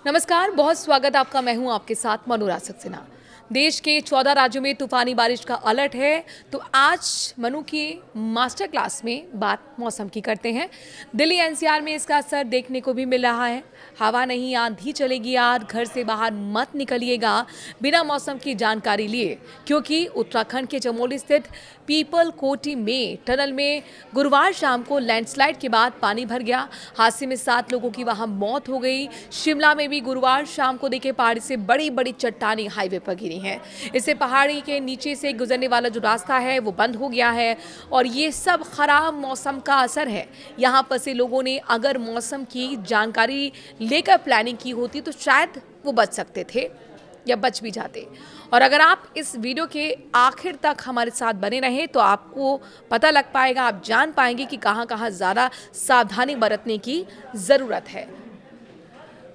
नमस्कार, बहुत स्वागत आपका। मैं हूं आपके साथ मनोरा सक्सेना। देश के 14 राज्यों में तूफानी बारिश का अलर्ट है। तो आज मनु की मास्टर क्लास में बात मौसम की करते हैं। दिल्ली एनसीआर में इसका असर देखने को भी मिल रहा है। हवा नहीं, आंधी चलेगी। आज घर से बाहर मत निकलिएगा बिना मौसम की जानकारी लिए, क्योंकि उत्तराखंड के चमोली स्थित पीपल कोटी में टनल में गुरुवार शाम को लैंडस्लाइड के बाद पानी भर गया। हादसे में 7 लोगों की वहां मौत हो गई। शिमला में भी गुरुवार शाम को देखे पहाड़ी से बड़ी बड़ी चट्टानें हाईवे पर गिरी हैं। इससे पहाड़ी के नीचे से गुजरने वाला जो रास्ता है वो बंद हो गया है और ये सब खराब मौसम का असर है। यहाँ फंसे लोगों ने अगर मौसम की जानकारी लेकर प्लानिंग की होती तो शायद वो बच सकते थे या बच भी जाते। और अगर आप इस वीडियो के आखिर तक हमारे साथ बने रहें तो आपको पता लग पाएगा, आप जान पाएंगे कि कहां कहां ज़्यादा सावधानी बरतने की ज़रूरत है।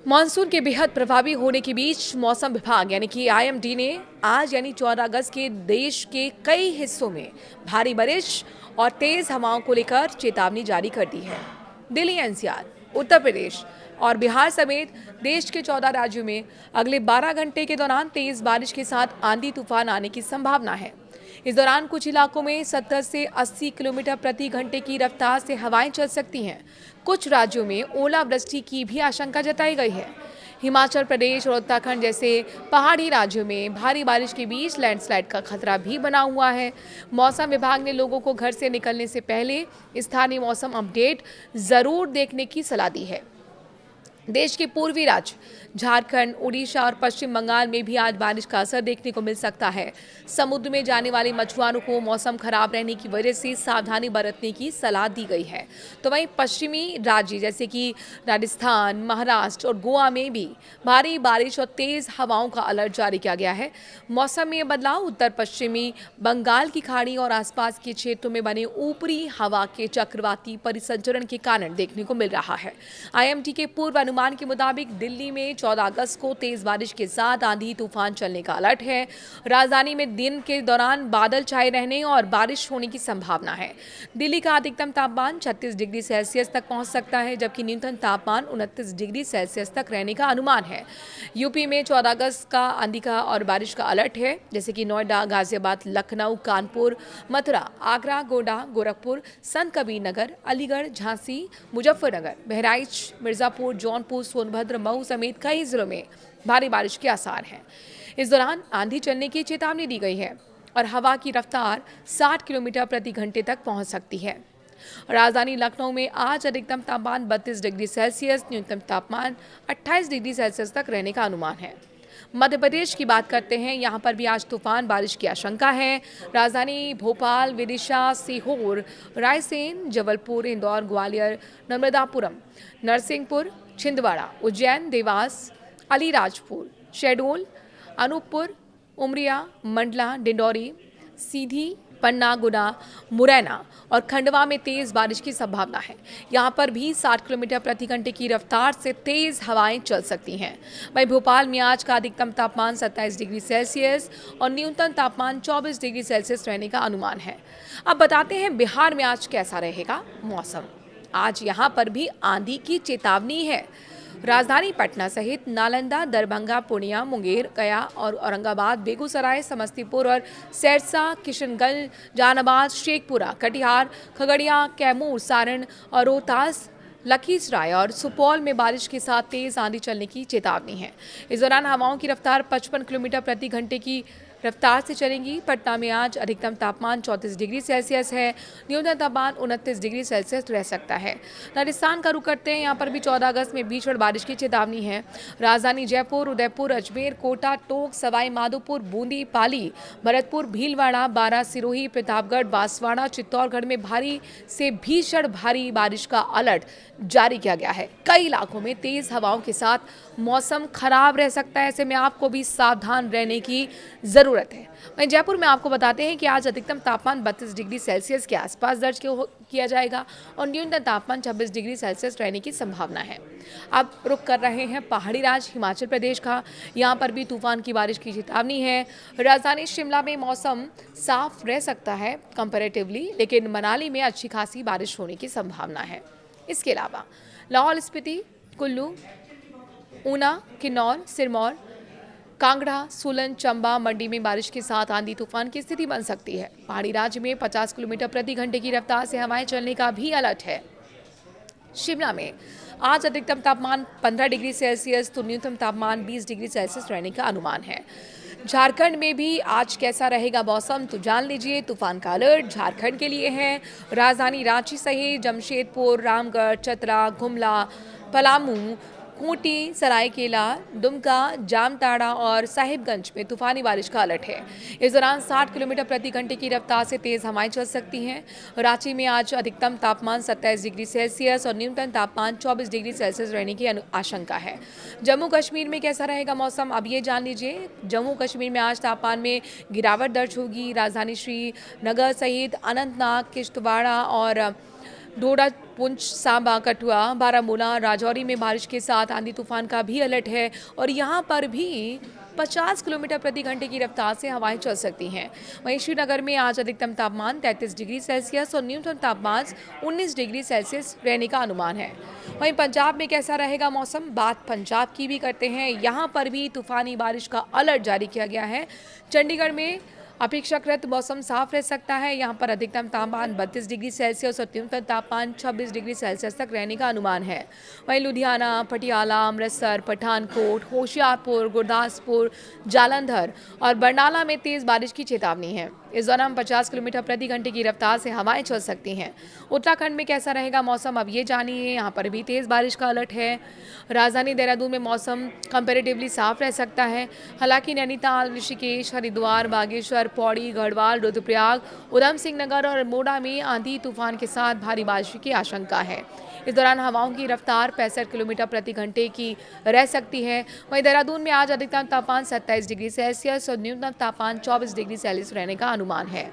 मानसून के बेहद प्रभावी होने के बीच मौसम विभाग यानी कि आईएमडी ने आज यानी 14 अगस्त के देश के कई हिस्सों में भारी बारिश और तेज हवाओं को लेकर चेतावनी जारी कर दी है। दिल्ली एनसीआर, उत्तर प्रदेश और बिहार समेत देश के 14 राज्यों में अगले 12 घंटे के दौरान तेज बारिश के साथ आंधी तूफान आने की संभावना है। इस दौरान कुछ इलाकों में 70 से 80 किलोमीटर प्रति घंटे की रफ्तार से हवाएं चल सकती हैं। कुछ राज्यों में ओलावृष्टि की भी आशंका जताई गई है। हिमाचल प्रदेश और उत्तराखंड जैसे पहाड़ी राज्यों में भारी बारिश के बीच लैंडस्लाइड का खतरा भी बना हुआ है। मौसम विभाग ने लोगों को घर से निकलने से पहले स्थानीय मौसम अपडेट जरूर देखने की सलाह दी है। देश के पूर्वी राज्य झारखंड, उड़ीसा और पश्चिम बंगाल में भी आज बारिश का असर देखने को मिल सकता है। समुद्र में जाने वाले मछुआरों को मौसम खराब रहने की वजह से सावधानी बरतने की सलाह दी गई है। तो वहीं पश्चिमी राज्य जैसे कि राजस्थान, महाराष्ट्र और गोवा में भी भारी बारिश और तेज हवाओं का अलर्ट जारी किया गया है। मौसम में यह बदलाव उत्तर पश्चिमी बंगाल की खाड़ी और आसपास के क्षेत्रों में बने ऊपरी हवा के चक्रवाती परिसंचरण के कारण देखने को मिल रहा है। आईएमडी के पूर्व अनुमान के मुताबिक दिल्ली में 14 अगस्त को तेज बारिश के साथ आंधी तूफान चलने का अलर्ट है। राजधानी में दिन के दौरान बादल छाए रहने और बारिश होने की संभावना है। दिल्ली का अधिकतम तापमान 36 डिग्री सेल्सियस तक पहुंच सकता है, जबकि न्यूनतम तापमान 29 डिग्री सेल्सियस तक रहने का अनुमान है। यूपी में 14 अगस्त का आंधी का और बारिश का अलर्ट है, जैसे कि नोएडा, गाजियाबाद, लखनऊ, कानपुर, मथुरा, आगरा, गोंडा, गोरखपुर, संत कबीर नगर, अलीगढ़, झांसी, मुजफ्फरनगर, बहराइच, मिर्जापुर, जौनपुर, सोनभद्र, मऊ समेत कई जिलों में भारी बारिश के आसार हैं। इस दौरान आंधी चलने की चेतावनी दी गई है और हवा की रफ्तार 60 किलोमीटर प्रति घंटे तक पहुंच सकती है। राजधानी लखनऊ में आज अधिकतम तापमान 32 डिग्री सेल्सियस, न्यूनतम तापमान 28 डिग्री सेल्सियस तक रहने का अनुमान है। मध्य प्रदेश की बात करते हैं, यहाँ पर भी आज तूफान बारिश की आशंका है। राजधानी भोपाल, विदिशा, सीहोर, रायसेन, जबलपुर, इंदौर, ग्वालियर, नर्मदापुरम, नरसिंहपुर, छिंदवाड़ा, उज्जैन, देवास, अलीराजपुर, शहडोल, अनूपपुर, उमरिया, मंडला, डिंडौरी, सीधी, पन्ना, गुना, मुरैना और खंडवा में तेज बारिश की संभावना है। यहाँ पर भी 60 किलोमीटर प्रति घंटे की रफ्तार से तेज हवाएं चल सकती हैं। वहीं भोपाल में आज का अधिकतम तापमान 27 डिग्री सेल्सियस और न्यूनतम तापमान 24 डिग्री सेल्सियस रहने का अनुमान है। अब बताते हैं बिहार में आज कैसा रहेगा मौसम। आज यहाँ पर भी आंधी की चेतावनी है। राजधानी पटना सहित नालंदा, दरभंगा, पूर्णिया, मुंगेर, गया और औरंगाबाद, बेगूसराय, समस्तीपुर और सिरसा, किशनगंज, जहानाबाद, शेखपुरा, कटिहार, खगड़िया, कैमूर, सारण और रोहतास, लखीसराय और सुपौल में बारिश के साथ तेज आंधी चलने की चेतावनी है। इस दौरान हवाओं की रफ्तार 55 किलोमीटर प्रति घंटे की रफ्तार से चलेंगी। पटना में आज अधिकतम तापमान 34 डिग्री सेल्सियस है, न्यूनतम तापमान 29 डिग्री सेल्सियस रह सकता है। राजस्थान का रुख करते हैं, यहाँ पर भी 14 अगस्त में भीषण बारिश की चेतावनी है। राजधानी जयपुर, उदयपुर, अजमेर, कोटा, टोंक, सवाई माधोपुर, बूंदी, पाली, भरतपुर, भीलवाड़ा, बारां, सिरोही, प्रतापगढ़, बांसवाड़ा, चित्तौड़गढ़ में भारी से भीषण भारी बारिश का अलर्ट जारी किया गया है। कई इलाकों में तेज हवाओं के साथ मौसम खराब रह सकता है, ऐसे में आपको भी सावधान रहने की जरूरत है। वहीं जयपुर में आपको बताते हैं कि आज अधिकतम तापमान 32 डिग्री सेल्सियस के आसपास दर्ज किया जाएगा और न्यूनतम तापमान 26 डिग्री सेल्सियस रहने की संभावना है। अब रुक कर रहे हैं पहाड़ी राज्य हिमाचल प्रदेश का, यहाँ पर भी तूफान की बारिश की चेतावनी है। राजधानी शिमला में मौसम साफ रह सकता है कंपैरेटिवली, लेकिन मनाली में अच्छी खासी बारिश होने की संभावना है। इसके अलावा लाहौल स्पीति, कुल्लू, ऊना, किन्नौर, सिरमौर, कांगड़ा, सोलन, चंबा, मंडी में बारिश के साथ आंधी तूफान की स्थिति बन सकती है। पहाड़ी राज्य में 50 किलोमीटर प्रति घंटे की रफ्तार से हवाएं चलने का भी अलर्ट है। शिमला में आज अधिकतम तापमान 15 डिग्री सेल्सियस तो न्यूनतम तापमान 20 डिग्री सेल्सियस रहने का अनुमान है। झारखंड में भी आज कैसा रहेगा मौसम तो जान लीजिए। तूफान का अलर्ट झारखंड के लिए है। राजधानी रांची सहित जमशेदपुर, रामगढ़, चतरा, गुमला, पलामू, खूंटी, सरायकेला, दुमका, जामताड़ा और साहिबगंज में तूफानी बारिश का अलर्ट है। इस दौरान 60 किलोमीटर प्रति घंटे की रफ्तार से तेज हवाएं चल सकती हैं। रांची में आज अधिकतम तापमान 27 डिग्री सेल्सियस और न्यूनतम तापमान 24 डिग्री सेल्सियस रहने की आशंका है। जम्मू कश्मीर में कैसा रहेगा मौसम अब ये जान लीजिए। जम्मू कश्मीर में आज तापमान में गिरावट दर्ज होगी। राजधानी श्रीनगर सहित अनंतनाग, किश्तवाड़ा और डोडा, पुंछ, सांबा, कठुआ, बारामूला, राजौरी में बारिश के साथ आंधी तूफान का भी अलर्ट है और यहाँ पर भी 50 किलोमीटर प्रति घंटे की रफ्तार से हवाएं चल सकती हैं। वहीं श्रीनगर में आज अधिकतम तापमान 33 डिग्री सेल्सियस और न्यूनतम तापमान 19 डिग्री सेल्सियस रहने का अनुमान है। वहीं पंजाब में कैसा रहेगा मौसम, बात पंजाब की भी करते हैं। यहाँ पर भी तूफानी बारिश का अलर्ट जारी किया गया है। चंडीगढ़ में अपेक्षाकृत मौसम साफ रह सकता है। यहाँ पर अधिकतम तापमान 32 डिग्री सेल्सियस और न्यूनतम तापमान 26 डिग्री सेल्सियस तक रहने का अनुमान है। वहीं लुधियाना, पटियाला, अमृतसर, पठानकोट, होशियारपुर, गुरदासपुर, जालंधर और बरनाला में तेज बारिश की चेतावनी है। इस दौरान 50 किलोमीटर प्रति घंटे की रफ्तार से हवाएं चल सकती हैं। उत्तराखंड में कैसा रहेगा मौसम अब ये जानिए। यहाँ पर भी तेज बारिश का अलर्ट है। राजधानी देहरादून में मौसम कंपैरेटिवली साफ रह सकता है। हालांकि नैनीताल, ऋषिकेश, हरिद्वार, बागेश्वर, पौड़ी, गढ़वाल, रुद्रप्रयाग, उधम सिंह नगर और अल्मोड़ा में आंधी तूफान के साथ भारी बारिश की आशंका है। इस दौरान हवाओं की रफ्तार 65 किलोमीटर प्रति घंटे की रह सकती है। वहीं देहरादून में आज अधिकतम तापमान 27 डिग्री सेल्सियस और न्यूनतम तापमान 24 डिग्री सेल्सियस रहने का अनुमान है।